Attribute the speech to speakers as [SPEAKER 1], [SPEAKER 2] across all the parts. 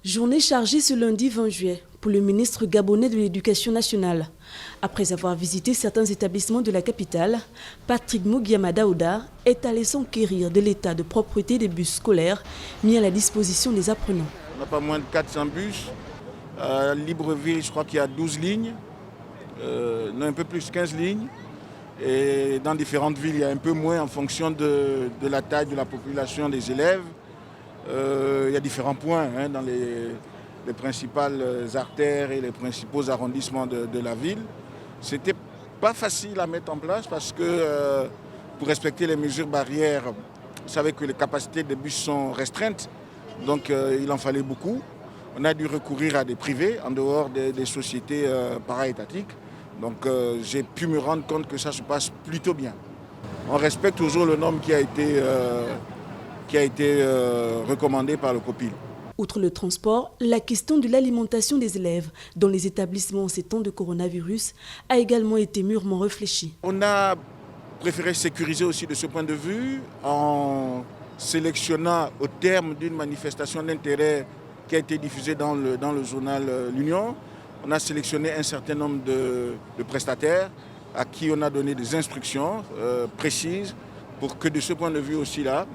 [SPEAKER 1] Journée chargée ce lundi 20 juillet pour le ministre gabonais de l'Éducation nationale. Après avoir visité certains établissements de la capitale, Patrick Mugiama Daouda est allé s'enquérir de l'état de propreté des bus scolaires mis à la disposition des apprenants.
[SPEAKER 2] On n'a pas moins de 400 bus. À Libreville, je crois qu'il y a 12 lignes, non, un peu plus, 15 lignes. Et dans différentes villes, il y a un peu moins en fonction de la taille de la population des élèves. Il y a différents points dans les principales artères et les principaux arrondissements de la ville. C'était pas facile à mettre en place parce que pour respecter les mesures barrières, vous savez que les capacités des bus sont restreintes, donc il en fallait beaucoup. On a dû recourir à des privés en dehors des sociétés para-étatiques. Donc j'ai pu me rendre compte que ça se passe plutôt bien. On respecte toujours le nombre qui a été recommandé par le COPIL.
[SPEAKER 1] Outre le transport, la question de l'alimentation des élèves dans les établissements en ces temps de coronavirus a également été mûrement réfléchie.
[SPEAKER 2] On a préféré sécuriser aussi de ce point de vue en sélectionnant au terme d'une manifestation d'intérêt qui a été diffusée dans le journal L'Union. On a sélectionné un certain nombre de prestataires à qui on a donné des instructions précises pour que de ce point de vue aussi là,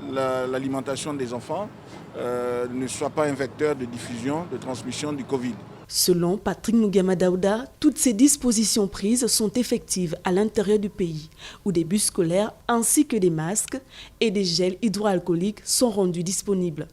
[SPEAKER 2] l'alimentation des enfants ne soit pas un vecteur de diffusion, de transmission du Covid.
[SPEAKER 1] Selon Patrick Mugiama Daouda, toutes ces dispositions prises sont effectives à l'intérieur du pays, où des bus scolaires ainsi que des masques et des gels hydroalcooliques sont rendus disponibles.